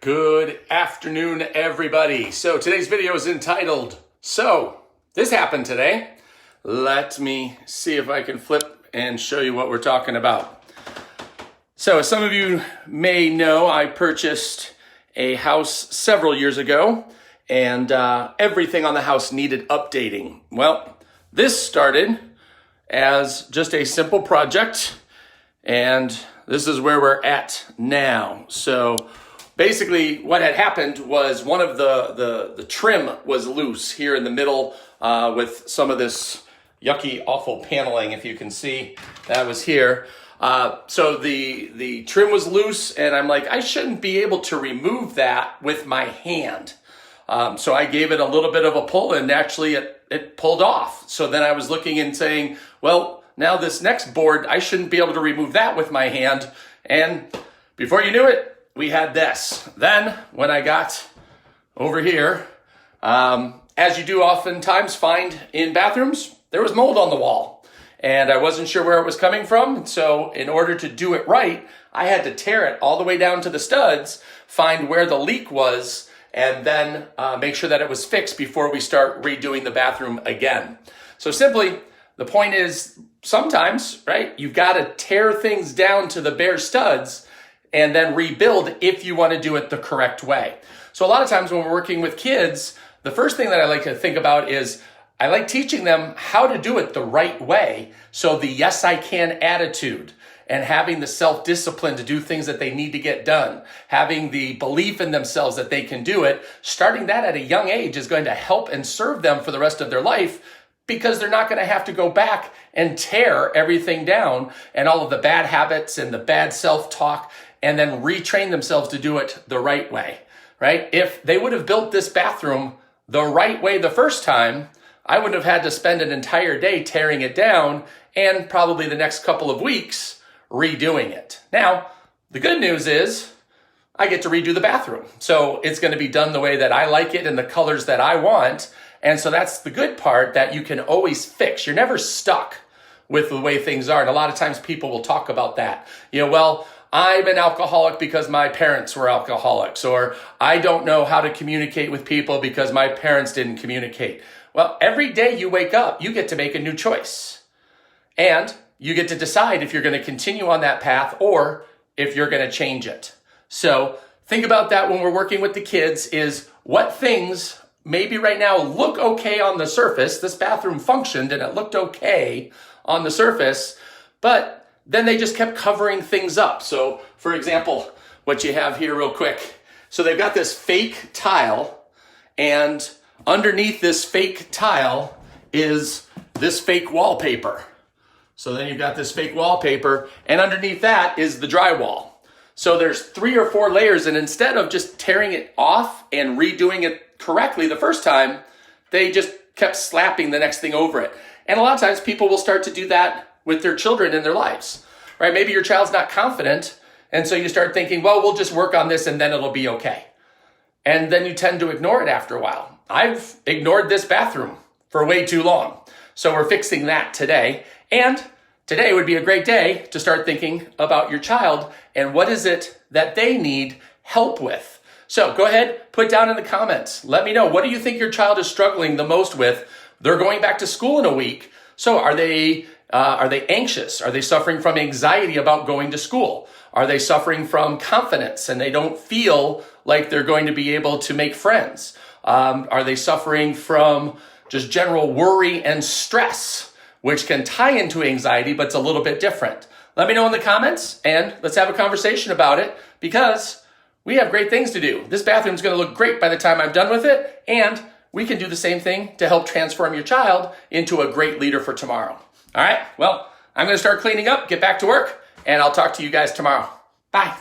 Good afternoon, everybody. So today's video is entitled, So This Happened Today. Let me see if I can flip and show you what we're talking about. So as some of you may know, I purchased a house several years ago, and everything on the house needed updating. Well, this started as just a simple project, and this is where we're at now. So basically, what had happened was one of the trim was loose here in the middle with some of this yucky, awful paneling. If you can see, that was here. So the trim was loose, and I'm like, I shouldn't be able to remove that with my hand. So I gave it a little bit of a pull, and actually it pulled off. So then I was looking and saying, well, now this next board, I shouldn't be able to remove that with my hand. And before you knew it, we had this. Then when I got over here, as you do oftentimes find in bathrooms, there was mold on the wall, and I wasn't sure where it was coming from. So in order to do it right, I had to tear it all the way down to the studs, find where the leak was, and then make sure that it was fixed before we start redoing the bathroom again. So simply, the point is sometimes, right, you've got to tear things down to the bare studs and then rebuild if you want to do it the correct way. So a lot of times when we're working with kids, the first thing that I like to think about is I like teaching them how to do it the right way. So the yes, I can attitude, and having the self-discipline to do things that they need to get done, having the belief in themselves that they can do it, starting that at a young age is going to help and serve them for the rest of their life, because they're not going to have to go back and tear everything down and all of the bad habits and the bad self-talk and then retrain themselves to do it the right way, right? If they would have built this bathroom the right way the first time, I wouldn't have had to spend an entire day tearing it down and probably the next couple of weeks redoing it. Now, the good news is I get to redo the bathroom. So it's going to be done the way that I like it and the colors that I want. And so that's the good part, that you can always fix. You're never stuck with the way things are. And a lot of times people will talk about that. Well, I'm an alcoholic because my parents were alcoholics, or I don't know how to communicate with people because my parents didn't communicate. Well, every day you wake up, you get to make a new choice. And you get to decide if you're going to continue on that path or if you're going to change it. So think about that when we're working with the kids, is what things maybe right now look okay on the surface. This bathroom functioned and it looked okay on the surface, but then they just kept covering things up. So for example, what you have here real quick. So they've got this fake tile, and underneath this fake tile is this fake wallpaper. So then you've got this fake wallpaper, and underneath that is the drywall. So there's 3 or 4 layers, and instead of just tearing it off and redoing it correctly the first time, they just kept slapping the next thing over it. And a lot of times people will start to do that with their children in their lives, right? Maybe your child's not confident, and so you start thinking, well, we'll just work on this and then it'll be okay. And then you tend to ignore it after a while. I've ignored this bathroom for way too long. So we're fixing that today. And today would be a great day to start thinking about your child and what is it that they need help with. So go ahead, put down in the comments. Let me know, what do you think your child is struggling the most with? They're going back to school in a week. So are they anxious? Are they suffering from anxiety about going to school? Are they suffering from confidence and they don't feel like they're going to be able to make friends? Are they suffering from just general worry and stress, which can tie into anxiety, but it's a little bit different? Let me know in the comments, and let's have a conversation about it, because we have great things to do. This bathroom is going to look great by the time I'm done with it, and we can do the same thing to help transform your child into a great leader for tomorrow. All right, well, I'm going to start cleaning up, get back to work, and I'll talk to you guys tomorrow. Bye.